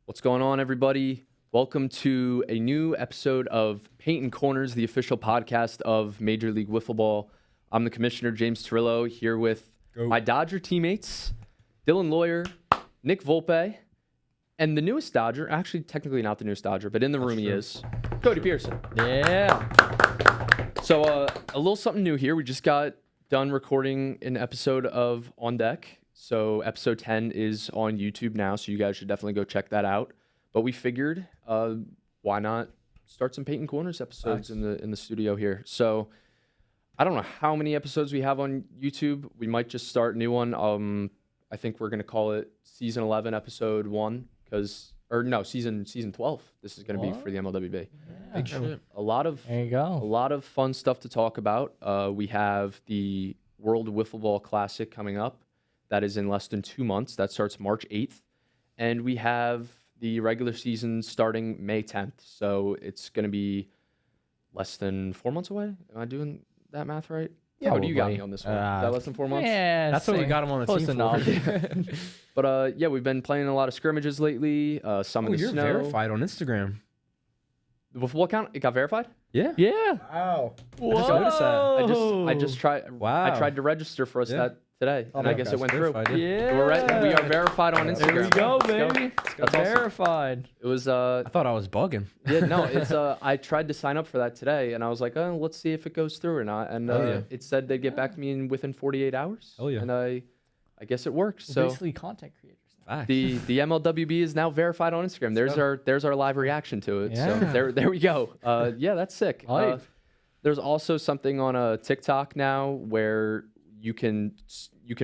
What's going on, everybody? Welcome to a new episode of Paintin Corners, the official podcast of Major League Wiffle Ball. I'm the commissioner, James Torillo, here with my Dodger teammates, Dylan Lawyer, Nick Volpe, and the newest Dodger, actually technically not the newest Dodger, but in the room he is, Cody Pearson. Yeah. So a little something new here. We just got done recording an episode of On Deck. So episode 10 is on YouTube now, so you guys should definitely go check that out. But we figured, why not start some Paintin Corners episodes in the studio here? So I don't know how many episodes we have on YouTube. We might just start a new one. I think we're gonna call it season 11, episode 1, season 12. This is gonna be for the MLWB. Big shit. A lot of fun stuff to talk about. We have the World Wiffle Ball Classic coming up. That is in less than 2 months. That starts March 8th. And we have the regular season starting May 10th. So it's going to be less than 4 months away. Am I doing that math right? Yeah. How do you got me on this one? Is that less than 4 months? Yeah. That's what we got him on the team for. But yeah, we've been playing a lot of scrimmages lately. Some in the you're snow. verified on Instagram. With what account? It got verified? Yeah. Yeah. Wow. Whoa. I just noticed that. I just tried. Wow. I tried to register for us that today, and I guess it went through. Yeah. We are verified on Instagram. There we go, Let's go. baby. That's awesome. Verified. It was I thought I was bugging. yeah, no, it's I tried to sign up for that today, and I was like, oh, let's see if it goes through or not. And it said they'd get back to me within 48 hours. Oh yeah. And I guess it worked. So Basically content creators. the MLWB is now verified on Instagram. There's our live reaction to it. Yeah. So there we go. Yeah, that's sick. There's also something on TikTok now where you can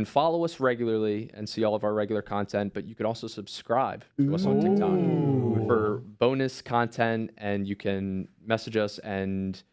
follow us regularly and see all of our regular content, but you can also subscribe to us on TikTok for bonus content, and you can message us, and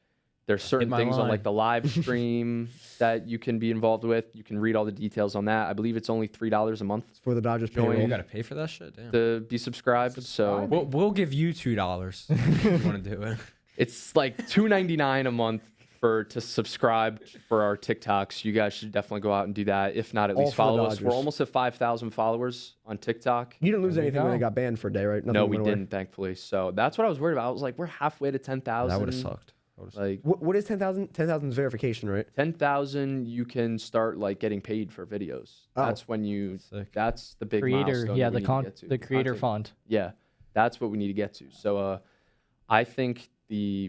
there's certain things on like the live stream that you can be involved with. You can read all the details on that. I believe it's only $3 a month for the Dodgers Join. You got to pay for that shit? Damn. to be subscribed. So We'll give you $2 if you want to do it. it's like $2.99 a month to subscribe for our TikToks. You guys should definitely go out and do that. If not, at All least for the follow us. Dodgers. We're almost at 5,000 followers on TikTok. You didn't lose There you anything when go. they got banned for a day, right? Nothing No, we went away. didn't, thankfully. So that's what I was worried about. I was like, we're halfway to 10,000. That would have sucked. Like What is 10,000? 10,000 is verification, right? 10,000, you can start like getting paid for videos. Oh. That's when you. Sick. That's the big Creator. milestone Yeah, that we need to get to. the creator content. font. Yeah, that's what we need to get to. So I think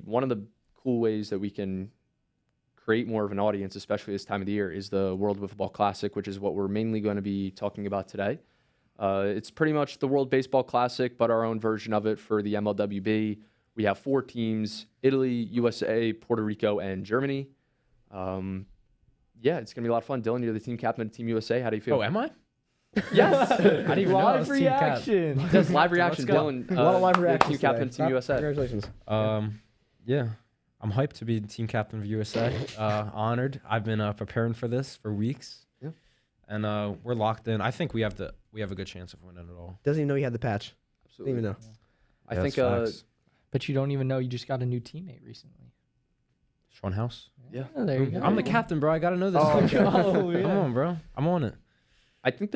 one of the cool ways that we can create more of an audience, especially this time of the year, is the World Wiffle Ball Classic, which is what we're mainly going to be talking about today. It's pretty much the World Baseball Classic, but our own version of it for the MLWB. We have 4 teams: Italy, USA, Puerto Rico, and Germany. Yeah, it's going to be a lot of fun. Dylan, you're the team captain of Team USA. How do you feel? Oh, am I? Yes. I didn't even know I was Live team cap. reaction. Yes, live reaction. go. Dylan, A lot of live you're reactions. Team captain of Team USA. Congratulations. Yeah. I'm hyped to be the team captain of USA. Honored. I've been preparing for this for weeks. Yeah. And we're locked in. I think we have a good chance of winning it all. Doesn't even know you had the patch. Absolutely. Didn't even know. I Yeah, think that's facts. But you don't even know you just got a new teammate recently. Sean House. Yeah. There you go. I'm the captain, bro. I got to know this. Oh, okay. Oh, yeah. Come on, bro. I'm on it. I think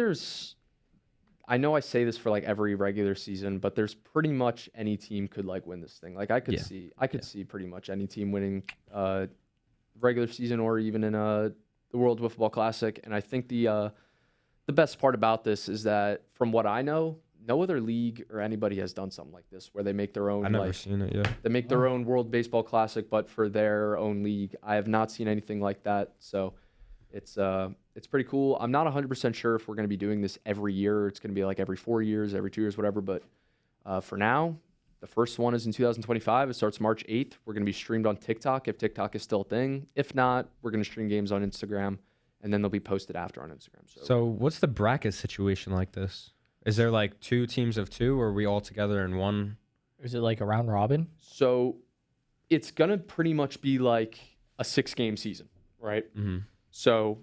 I know I say this for like every regular season, but there's pretty much any team could like win this thing. Like I could see pretty much any team winning regular season or even in the World Wiffle Ball Classic. And I think the best part about this is that from what I know, no other league or anybody has done something like this where they make their own. I've never seen it. Yeah. They make their own World Baseball Classic, but for their own league. I have not seen anything like that. So it's pretty cool. I'm not 100% sure if we're going to be doing this every year. It's going to be like every 4 years, every 2 years, whatever. But for now, the first one is in 2025. It starts March 8th. We're going to be streamed on TikTok if TikTok is still a thing. If not, we're going to stream games on Instagram, and then they'll be posted after on Instagram. So what's the bracket situation like this? Is there like 2 teams of 2, or are we all together in one? Is it like a round robin? So it's going to pretty much be like a 6-game season, right? Mm-hmm. So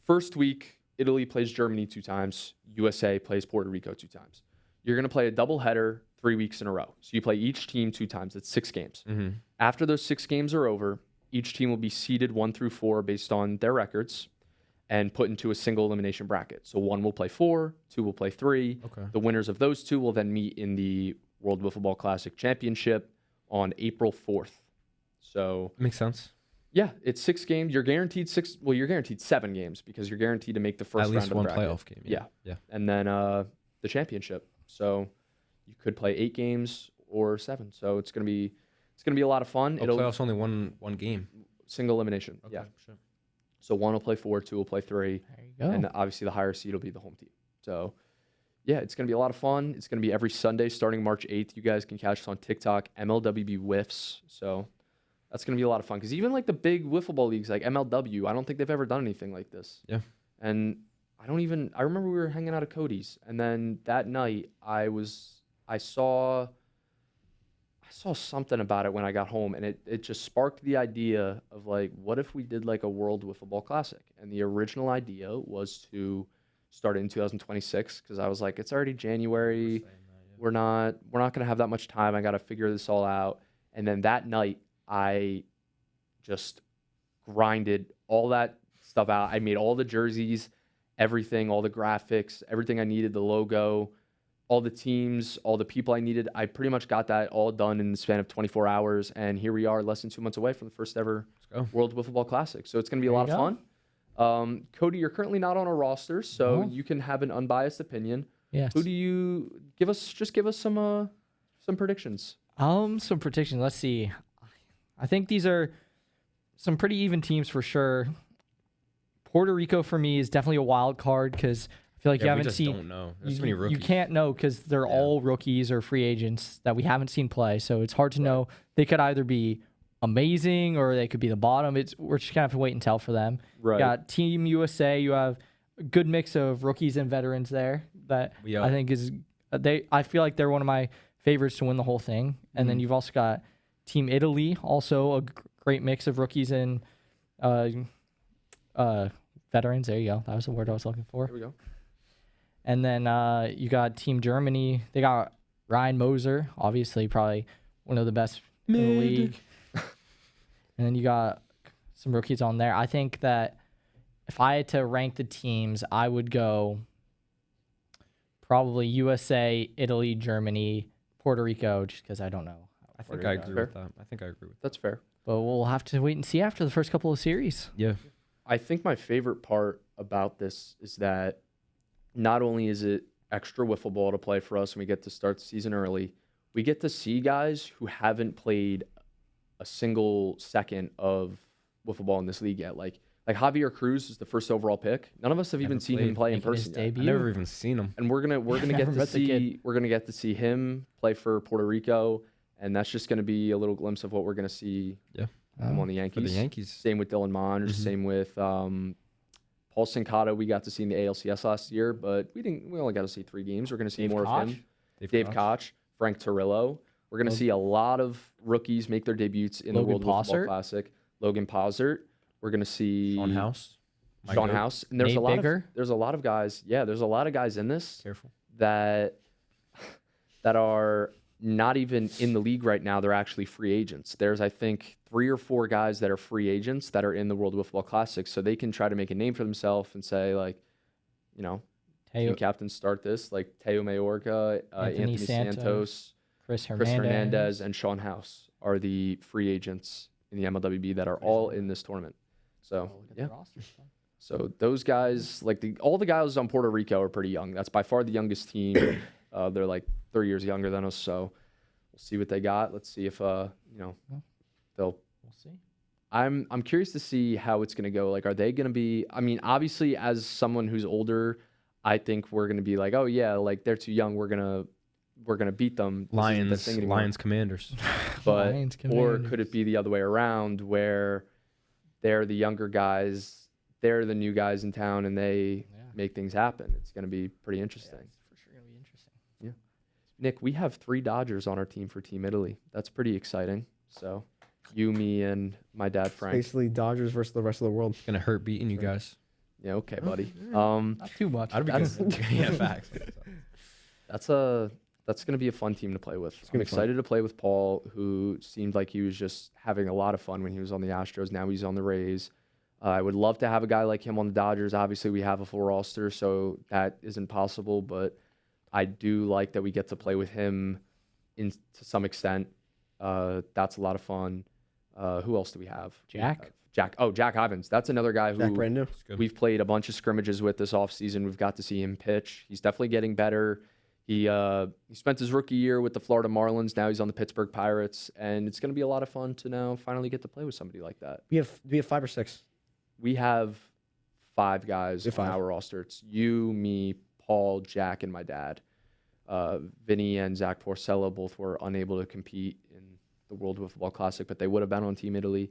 first week, Italy plays Germany 2 times. USA plays Puerto Rico 2 times. You're going to play a doubleheader 3 weeks in a row. So you play each team 2 times. That's 6 games. Mm-hmm. After those 6 games are over, each team will be seeded 1 through 4 based on their records. and put into a single elimination bracket. So one will play 4, 2 will play 3. Okay. The winners of those 2 will then meet in the World Wiffle Ball Classic Championship on April 4th. So Makes sense. yeah, it's 6 games. You're guaranteed 6. Well, you're guaranteed 7 games because you're guaranteed to make the first At least round of one the bracket. playoff game. Yeah. Yeah. And then the championship. So you could play 8 games or 7. So it's gonna be a lot of fun. Oh, playoffs only one game. Single elimination. Okay. Yeah. Sure. So 1 will play 4, 2 will play 3, There you go. and obviously the higher seed will be the home team. So yeah, it's gonna be a lot of fun. It's gonna be every Sunday starting March 8th. You guys can catch us on TikTok, MLWB Whiffs. So that's gonna be a lot of fun because even like the big wiffle ball leagues like MLW, I don't think they've ever done anything like this. Yeah. And I remember we were hanging out at Cody's, and then that night I saw something about it when I got home, and it just sparked the idea of like, what if we did like a World Wiffle Ball Classic? And the original idea was to start it in 2026 because I was like, it's already January. We're not gonna have that much time. I got to figure this all out. And then that night, I just grinded all that stuff out. I made all the jerseys, everything, all the graphics, everything I needed, the logo, all the teams, all the people I needed. I pretty much got that all done in the span of 24 hours. And here we are, less than 2 months away from the first ever Let's go. World Wiffle Ball Classic. So it's going to be a There lot you of fun. Cody, you're currently not on a roster, so No. you can have an unbiased opinion. Yes. Who do you give us some predictions? Some predictions. Let's see. I think these are some pretty even teams for sure. Puerto Rico for me is definitely a wild card because I feel like you we haven't just seen. don't know. There's You, so many rookies. you can't know because they're Yeah. all rookies or free agents that we haven't seen play. So it's hard to know. They could either be amazing or they could be the bottom. We're just gonna have to wait and tell for them. Right. You got Team USA. You have a good mix of rookies and veterans there. That Yeah. I think is I feel like they're one of my favorites to win the whole thing. And then you've also got Team Italy, also a great mix of rookies and veterans. There you go. That was the word I was looking for. Here we go. And then you got Team Germany. They got Ryan Moser, obviously probably one of the best in the league. And then you got some rookies on there. I think that if I had to rank the teams, I would go probably USA, Italy, Germany, Puerto Rico, just because I don't know. I think Puerto I Rico. agree Fair. with that. I think I agree with That's fair. But we'll have to wait and see after the first couple of series. that. Yeah. I think my favorite part about this is that not only is it extra wiffle ball to play for us and we get to start the season early, we get to see guys who haven't played a single second of wiffle ball in this league yet. Like Javier Cruz is the first overall pick. None of us have even Never seen him played. play in Making his person yet. I debut. never even seen him. And we're gonna Never get to met the kid. see him play for Puerto Rico, and that's just gonna be a little glimpse of what we're gonna see Yeah. him on the For Yankees. the Yankees. Same with Dylan Monge. Mhm. Same with Paul Sincata. We got to see in the ALCS last year, but we only got to see 3 games. We're gonna see Dave more Koch? of him. Dave Koch, Frank Torillo. We're gonna see a lot of rookies make their debuts in Logan the World Wiffle Ball Possart? Classic. Logan Possart. We're gonna see Sean House. My Sean goat. House. And there's Nate a lot Bigger? of guys. Yeah, there's a lot of guys in this Careful. that are not even in the league right now. They're actually free agents. There's, I think, 3 or 4 guys that are free agents that are in the World Wiffle Ball Classic, so they can try to make a name for themselves and say, like, you know, team Teo, captains start this, like Teo Mayorga, Anthony Anthony Santos, Santos, Chris Chris Hernandez. Hernandez, and Sean House are the free agents in the MLWB that are all in this tournament. So, Oh, look at the yeah. roster. So those guys, like all the guys on Puerto Rico are pretty young. That's by far the youngest team. They're like 3 years younger than us. So we'll see what they got. Let's see if they'll. We'll see. I'm curious to see how it's gonna go. Like, are they gonna be? I mean, obviously, as someone who's older, I think we're gonna be like, oh yeah, like they're too young. We're gonna beat them. This isn't the thing anymore. Lions Commanders. But Lions or Commanders. could it be the other way around where they're the younger guys, they're the new guys in town, and they Yeah. make things happen? It's going to be pretty Yeah, interesting. it's for sure gonna be interesting. Nick, we have 3 Dodgers on our team for Team Italy. That's pretty exciting. So you, me, and my dad Frank. Basically, Dodgers versus the rest of the world. Gonna hurt beating you guys. Yeah, okay, buddy. Not too much. I'd be That's- good. Yeah, facts. That's going to be a fun team to play with. I'm gonna be fun. excited to play with Paul, who seemed like he was just having a lot of fun when he was on the Astros. Now he's on the Rays. I would love to have a guy like him on the Dodgers. Obviously, we have a full roster, so that isn't possible. But I do like that we get to play with him to some extent. That's a lot of fun. Who else do we have? Jack? Jack Ivins. That's another guy Jack who brand new. Good. we've played a bunch of scrimmages with this offseason. We've got to see him pitch. He's definitely getting better. He spent his rookie year with the Florida Marlins. Now he's on the Pittsburgh Pirates, and it's going to be a lot of fun to now finally get to play with somebody like that. We have 5 or 6. We have 5 guys We have on 5. our roster. It's you, me, Paul, Jack, and my dad. Vinny and Zach Porcello both were unable to compete in the World Wiffle Classic, but they would have been on Team Italy.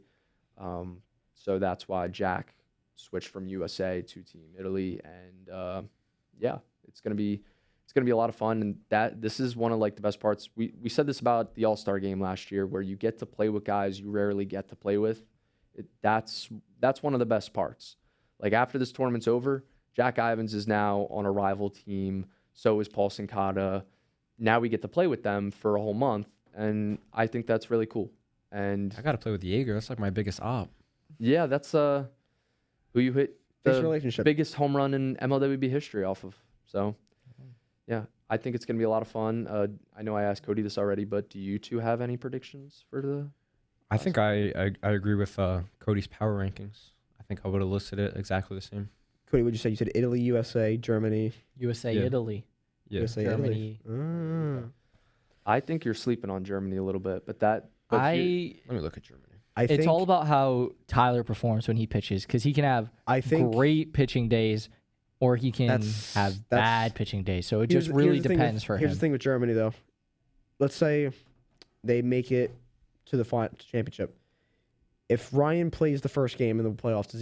So that's why Jack switched from USA to Team Italy, and yeah, it's gonna be a lot of fun. And this is one of like the best parts. We said this about the All-Star game last year, where you get to play with guys you rarely get to play with. That's one of the best parts. Like after this tournament's over, Jack Ivins is now on a rival team. So is Paul Sincata. Now we get to play with them for a whole month, and I think that's really cool. And I got to play with Jaeger. That's like my biggest op. yeah, that's who you hit Fix the relationship. biggest home run in MLWB history off of. So yeah, I think it's going to be a lot of fun. I know I asked Cody this already, but do you two have any predictions for the? I think I agree with Cody's power rankings. I think I would have listed it exactly the same. Cody, what'd you say? You said Italy, USA, Germany, USA, Yeah. Italy, Yeah. USA, Germany. Italy. I think you're sleeping on Germany a little bit, but here- Let me look at Germany. It's all about how Tyler performs when he pitches, because he can have I think great pitching days, or he can That's- have that's- bad pitching days. So it here's- just really here's the thing depends with, for Here's him. the thing with Germany, though. Let's say they make it to the championship. If Ryan plays the first game in the playoffs,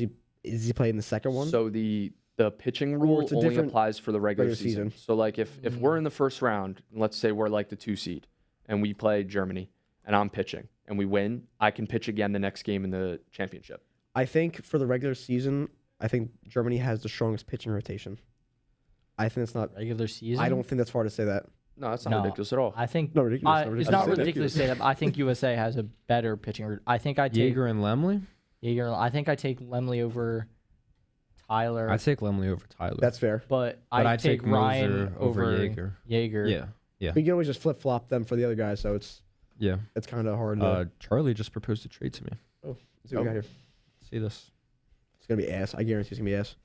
is he playing the second one? So the pitching rule it's a only different applies for the regular regular season. So like if we're in the first round, and let's say we're like the 2 seed, and we play Germany, and I'm pitching, and we win, I can pitch again the next game in the championship. I think for the regular season, I think Germany has the strongest pitching rotation. I think it's not. Regular season. I don't think that's far to say that. No, that's not No. ridiculous at all. I think No, ridiculous. it's not ridiculous to say that. But I think USA has a better pitching. I think I take Jaeger and Lemley? Jaeger. I think I take Lemley over Tyler. I take Lemley over Tyler. That's fair. but but I I take take Ryan Moser over Jaeger. Jaeger. Yeah. But you can always just flip flop them for the other guys, so it's Yeah. kind of hard. To Charlie just proposed a trade to me. see what we got here. See this? It's gonna be ass. I guarantee it's gonna be ass.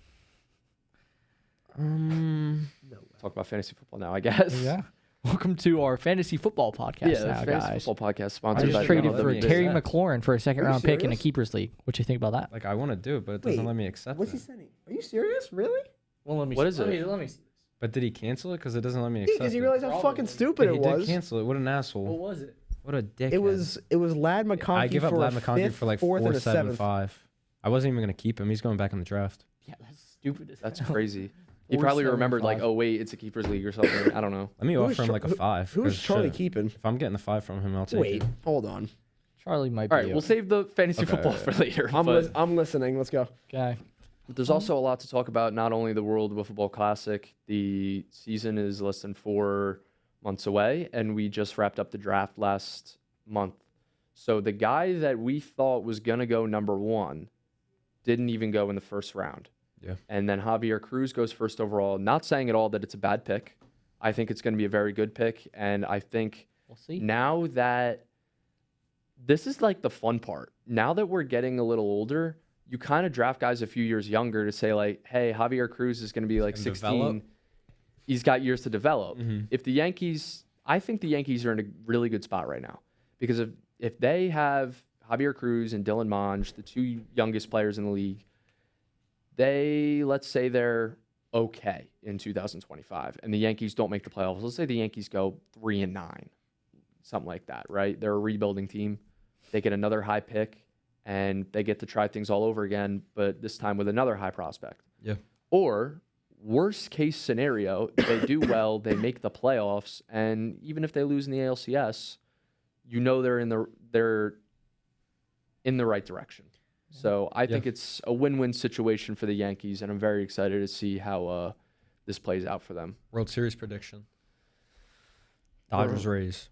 Talk about fantasy football now, I guess. Yeah. Welcome to our fantasy football podcast Yeah, the now, fantasy guys. football podcast I sponsored just by traded MLW. for MLW. Terry Yeah. McLaurin for a second Are you round pick in a serious? keepers league. What do you think about that? Like I want to do it, but it doesn't Wait, let me accept What's he it. sending? Are you serious? Really? Well, let me. What is it? Let me see. But did he cancel it? Because it doesn't let me accept Because he it. realized how Probably. fucking stupid But it he was. did cancel it. What an asshole. was it? What a dickhead. It was Lad McConkey I give up for Lad a McConkey fifth, for like fourth, and a 4.75. seventh. I wasn't even gonna keep him. He's going back in the draft. Yeah, that's stupid. As That's hell. crazy. He probably remembered like, 4.75. oh wait, it's a keepers league or something. I don't know. Let me Who offer is him Char- like a who- 5. Who's 'cause Charlie shit, keeping? If I'm getting the 5 from him, I'll take Wait, it. hold on. Charlie might All be. right, we'll save the fantasy Okay, football alright. for later. I'm, but I'm listening. Let's go. Okay. there's also a lot to talk about. Not only the World Wiffle Classic, the season is less than 4 months away, and we just wrapped up the draft last month. So the guy that we thought was gonna go number 1 didn't even go in the first round. Yeah. And then Javier Cruz goes first overall. Not saying at all that it's a bad pick. I think it's going to be a very good pick, and I think We'll see. now that this is like the fun part. Now that we're getting a little older, you kind of draft guys a few years younger to say like, hey, Javier Cruz is going to be like Can 16. develop. He's got years to develop. Mhm. If the Yankees, I think the Yankees are in a really good spot right now because if they have Javier Cruz and Dylan Monge, the 2 youngest players in the league, let's say they're okay in 2025 and the Yankees don't make the playoffs. Let's say the Yankees go 3-9, something like that, right? They're a rebuilding team. They get another high pick and they get to try things all over again, but this time with another high prospect. Yeah. Or worst case scenario, they do well, they make the playoffs, and even if they lose in the ALCS, you know they're in the right direction. So I think it's a win-win situation for the Yankees, and I'm very excited to see how this plays out for them. World Series prediction. Dodgers Rays.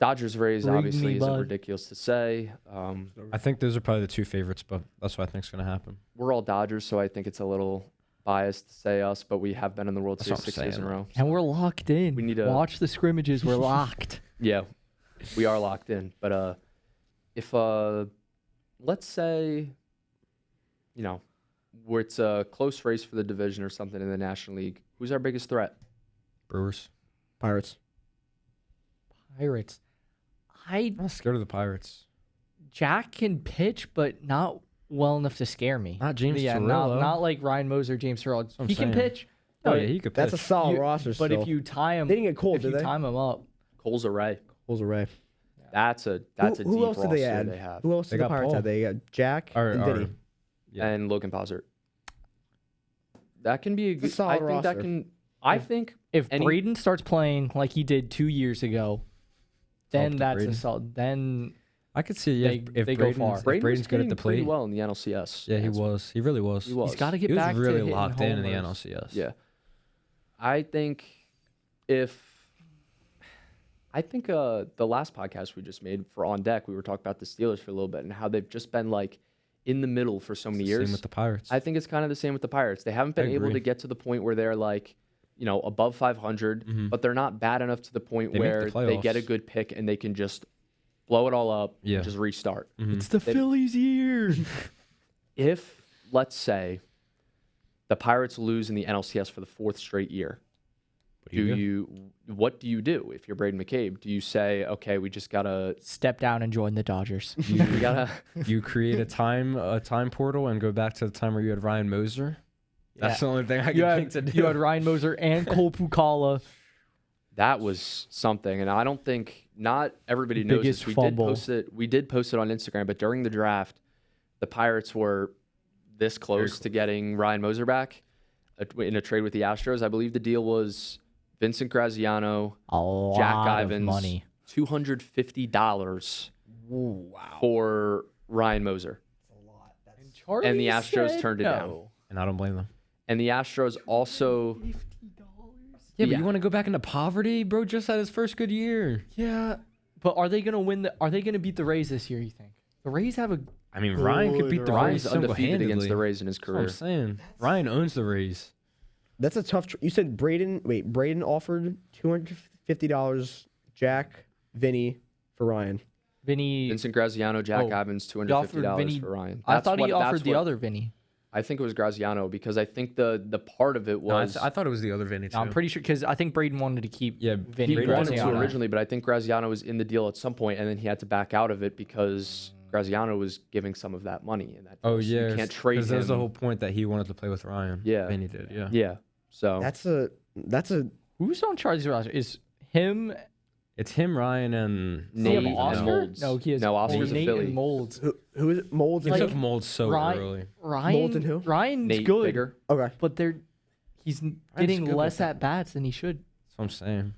Dodgers Rays Bring obviously me isn't bud. ridiculous to say. I think those are probably the two favorites, but that's what I think is going to happen. We're all Dodgers, so I think it's a little biased to say us, but we have been in the World That's Series what I'm 6 years in a saying, row. And we're locked in. We need to- watch the scrimmages. We're locked. Yeah, we are locked in. But if let's say, where it's a close race for the division or something in the National League, who's our biggest threat? Brewers. Pirates. Pirates. I'm not scared of the Pirates. Jack can pitch, but not well enough to scare me. Not James Yeah, Turrillo. not like Ryan Moser, James Turrillo. what I'm He can saying. pitch. Oh, but yeah, he could pitch. That's a solid roster But still. if you tie him, They didn't get cold, if did you they? time him up, Cole's Array. Bulls Array. That's a Who deep else did they roster add? they have. Who else They did the got Pirates Paul. have? They got Jack and Vinny. Yeah. And Logan Posert. That can be a good. solid I think that roster. can. I think if any- Braden starts playing like he did 2 years ago, then to that's Braden. a solid. Then I could see if they go Braden's, far. if Braden was Braden's good at hitting the pretty plate. well in the NLCS. Yeah, he That's- was. He really was. He was. he's got to get He was back really to hitting locked in the homers. NLCS. Yeah. I think the last podcast we just made for On Deck, we were talking about the Steelers for a little bit and how they've just been like in the middle for so many years. Same with the Pirates. I think it's kind of the same with the Pirates. They haven't been able agree. to get to the point where they're like, above 500, Mhm. but they're not bad enough to the point They make the where they get a playoffs. good pick and they can just blow it all up Yeah. and just restart. Mhm. It's the Phillies' year. If, let's say, the Pirates lose in the NLCS for the 4th straight year, what do you do if you're Braden McCabe? Do you say, okay, we just gotta Step down and join the Dodgers. we gotta You create a time portal and go back to the time where you had Ryan Moser. That's the only thing I You can think to had, do. you had Ryan Moser and Cole Pucala. that was something, and I don't think not everybody knows Biggest this. We fumble. did post it on Instagram, but during the draft, the Pirates were this close close. to getting Ryan Moser back in a trade with the Astros. I believe the deal was Vincent Graziano, A lot Jack of Ivins, money. $250 for Ryan Moser. And the Astros turned it down. And I don't blame them. And the Astros also Yeah, Yeah. but you want to go back into poverty? Bro just had his first good year. Yeah, but are they gonna win? Are they gonna beat the Rays this year? You think the Rays have a? I mean, Ryan could beat the Ryan's Rays undefeated against single-handedly. the Rays in his That's what career. I'm saying. Ryan owns the Rays. That's a tough. You said Braden. Wait, Braden offered $250. Jack, Vinny for Ryan. Vinny. Vincent Graziano, Jack Oh, Ivins, offered $250 Vinny- for Ryan. I That's thought he what- offered that's the what- other Vinny. I think it was Graziano because I think the part of it No, was I thought it was the other Vinny too. No, I'm pretty sure because I think Braden wanted to keep. Yeah, Vinny he Braden wanted to Graziano. originally, but I think Graziano was in the deal at some point, and then he had to back out of it because Graziano was giving some of that money in that deal. Oh So yeah, you can't trade him. There's the whole point that he wanted to play with Ryan. Yeah. Vinny did. Yeah. Yeah, so That's a. Who's on Charlie's roster? Is him? It's him, Ryan, and Does he have Nate and Oscar? Molds. No, he has No, Oscar's a Nate Philly. and Molds. Who is it? Molds? he and Like- took Mold so Ryan- early. Ryan. Molds and who? Ryan's Nate good, Bigger. Okay. but he's getting good less with it. at bats than he should. That's what I'm saying.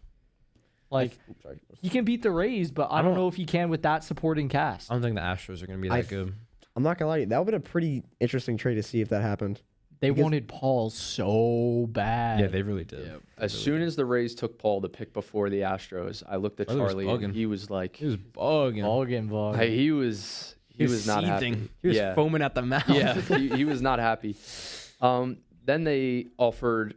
Like Sorry. he can beat the Rays, but I don't know if he can with that supporting cast. I don't think the Astros are going to be that good. I'm not gonna lie to you. That would have been a pretty interesting trade to see if that happened. They because- wanted Paul so bad. Yeah, they really did. As soon as the Rays took Paul, the pick before the Astros, I looked at Charlie was Charlie and bugging. he was like, He was bugging. Ballgame vlog. he was not happy. seething. He was Yeah. foaming at the mouth. Yeah, he was not happy. Then they offered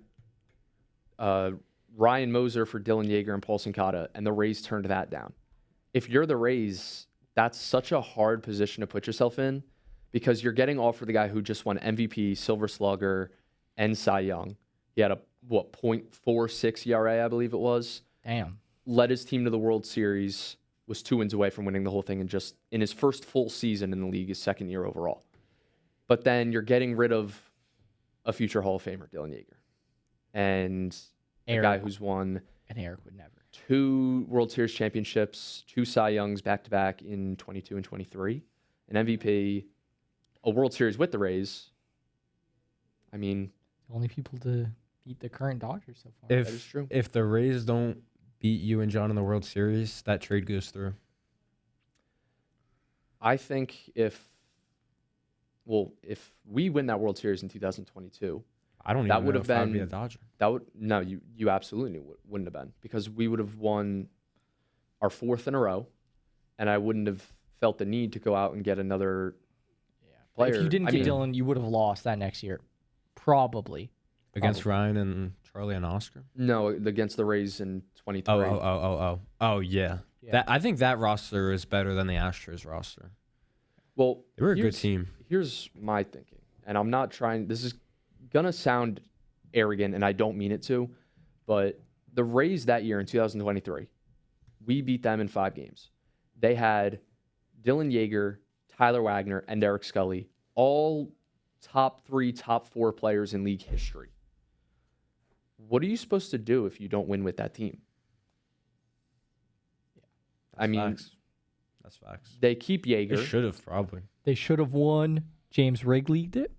Ryan Moser for Dylan Yeager and Paul Sincata, and the Rays turned that down. If you're the Rays, that's such a hard position to put yourself in because you're getting offered the guy who just won MVP, Silver Slugger, and Cy Young. He had a .46 ERA, I believe it was. Damn. Led his team to the World Series, was 2 wins away from winning the whole thing, and just in his first full season in the league, his second year overall. But then you're getting rid of a future Hall of Famer, Dylan Yeager, and a Eric. guy who's won And Eric would never. 2 World Series championships, 2 Cy Youngs back-to-back in 22 and 23, an MVP, a World Series with the Rays. I mean, The only people to beat the current Dodgers so far. that is true. If the Rays don't beat you and John in the World Series, that trade goes through. I think if we win that World Series in 2022, I don't That even would know have if I'd be been- a Dodger. that would no, you absolutely wouldn't have been because we would have won our fourth in a row, and I wouldn't have felt the need to go out and get another player. If you didn't get Dylan, you would have lost that next year, probably. Against Ryan and Charlie and Oscar? No, against the Rays in 23. Oh, yeah. I think that roster is better than the Astros roster. Well, they were a good team. Here's my thinking, and I'm not trying. This is gonna sound arrogant, and I don't mean it to, but the Rays that year in 2023, we beat them in 5 games. They had Dylan Yeager, Tyler Wagner, and Eric Scully, all top 3, top 4 players in league history. What are you supposed to do if you don't win with that team? That's facts. They keep Yeager. They should have probably. They should have won. James Wrigley did.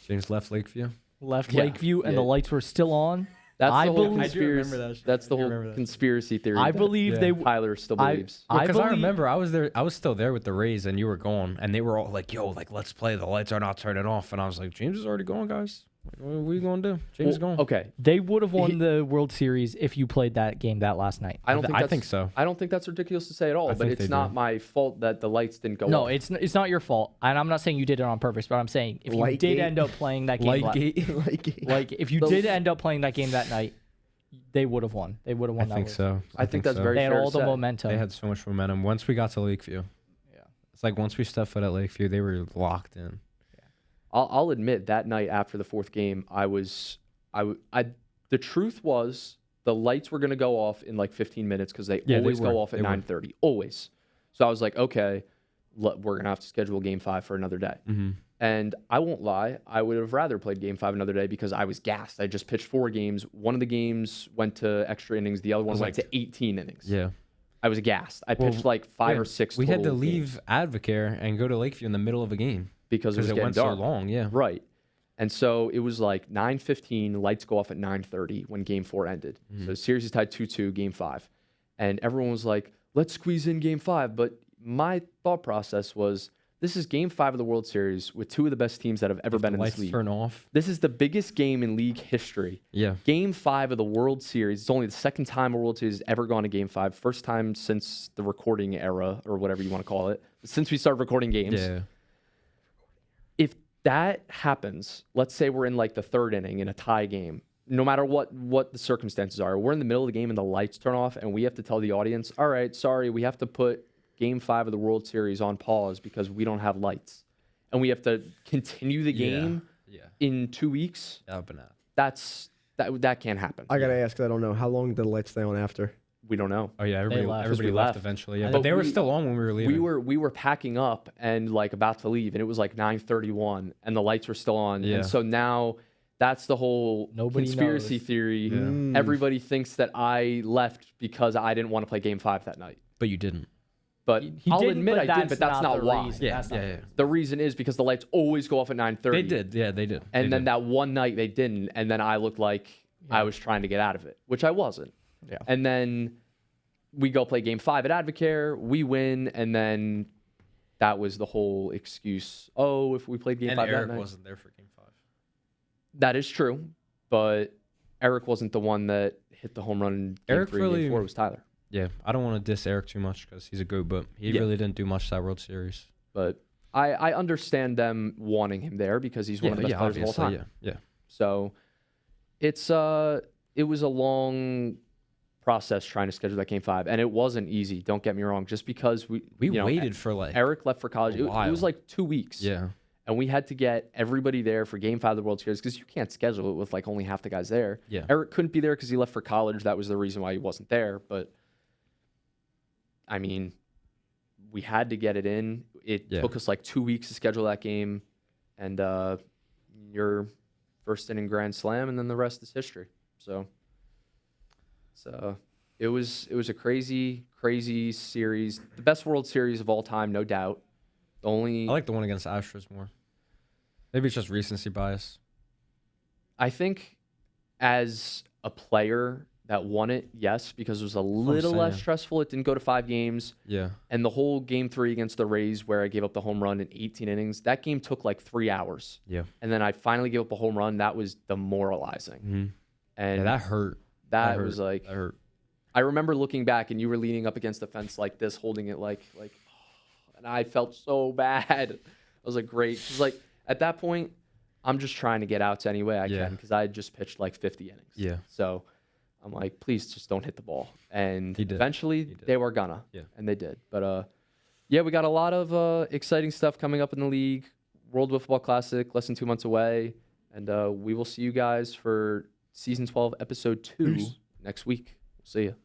James left Lakeview. Lakeview, and the lights were still on. That's I the whole believe- conspiracy. I do remember that. That's the whole conspiracy theory. I that believe they. Tyler still believes. Because I believe- remember I was there. I was still there with the Rays, and you were gone, and they were all like, "Yo, like let's play. The lights are not turning off." And I was like, "James is already gone, guys. Like, what are we gonna do? James is gone." Okay, They would have won the World Series if you played that game that last night. I don't think I that's, think so. I don't think that's ridiculous to say at all. I But think it's they not do. my fault that the lights didn't go No, off. it's not your fault, and I'm not saying you did it on purpose. But I'm saying if you Light did gate. end up playing that game, like if you did end up playing that game that night, they would have won. They would have I won that. think World so. I think that's so. very They had fair all to the say. momentum. They had so much momentum. Once we got to Lakeview, it's like once we stepped foot at Lakeview, they were locked in. I'll admit that night after the 4th game, the truth was the lights were going to go off in like 15 minutes because they always go off at 9:30, always. So I was like, okay, we're going to have to schedule game 5 for another day. Mm-hmm. And I won't lie, I would have rather played game 5 another day because I was gassed. I just pitched 4 games. One of the games went to extra innings. The other one went to 18 innings. Yeah. I was gassed. I pitched like 5 or 6 We had to total leave games Advocare and go to Lakeview in the middle of a game because it was getting went dark. so long. Yeah. Right. And so it was like 9:15, lights go off at 9:30 when game 4 ended. So the series is tied 2-2, game 5. And everyone was like, let's squeeze in game 5. But my thought process was, this is game 5 of the World Series with 2 of the best teams that have ever been in this Lights league. turn off. This is the biggest game in league history. Yeah. Game 5 of the World Series. It's only the second time a World Series has ever gone to game 5. First time since the recording era, or whatever you want to call it. Since we started recording games. Yeah. If that happens, let's say we're in like the 3rd inning in a tie game, no matter what the circumstances are, we're in the middle of the game and the lights turn off and we have to tell the audience, all right, sorry, we have to put game 5 of the World Series on pause because we don't have lights. And we have to continue the game in 2 weeks. Yeah, banana. That can't happen. I gotta ask, 'cause I don't know how long did the lights stay on after. We don't know. Oh yeah, left. everybody We left left. eventually. Yeah, But but they were we- still on when we were leaving. We were packing up and like about to leave, and it was like 9:31, and the lights were still on. Yeah. And so now that's the whole Nobody conspiracy knows. theory. Mm. Everybody thinks that I left because I didn't want to play Game 5 that night. But you didn't. But He I'll didn't, admit but I did, but that's not the why. reason. Yeah, That's not- yeah. The reason is because the lights always go off at 9:30. They did. Yeah, they did. And They then did. that one night they didn't, and then I looked like I was trying to get out of it, which I wasn't. Yeah. And then we go play Game 5 at Advocare, we win, and then that was the whole excuse. Oh, if we played Game 5 that Eric night. wasn't there for Game 5. That is true, but Eric wasn't the one that hit the home run in Game Eric 3 and really- Game 4. It was Tyler. Yeah, I don't want to diss Eric too much because he's a goat, but he Yeah. really didn't do much that World Series. But I understand them wanting him there because he's one of the best players of all time. Yeah. So it was a long process trying to schedule that Game 5, and it wasn't easy. Don't get me wrong. Just because we waited for like Eric left for college, a it was while. like 2 weeks. Yeah. And we had to get everybody there for Game 5 of the World Series because you can't schedule it with like only half the guys there. Yeah. Eric couldn't be there because he left for college. That was the reason why he wasn't there. But I mean, we had to get it in. It took us like 2 weeks to schedule that game, and your first inning grand slam, and then the rest is history. So it was a crazy series, the best World Series of all time, no doubt. The only I like the one against Astros more. Maybe it's just recency bias. I think as a player that won it, yes, because it was a little less saying. stressful. It didn't go to 5 games. Yeah. And the whole Game 3 against the Rays where I gave up the home run in 18 innings, that game took like 3 hours. Yeah. And then I finally gave up a home run. That was demoralizing. Mm-hmm. And Yeah, that hurt. that hurt. was like, That hurt. I remember looking back and you were leaning up against the fence like this, holding it like, and I felt so bad. It was like great. It was like at that point, I'm just trying to get outs any way I can because I had just pitched like 50 innings. Yeah. So I'm like, please just don't hit the ball. And He did. eventually they were gonna. Yeah. And they did. But yeah, we got a lot of exciting stuff coming up in the league. World Wiffle Classic, less than 2 months away. And we will see you guys for season 12, episode 2 next week. We'll see you.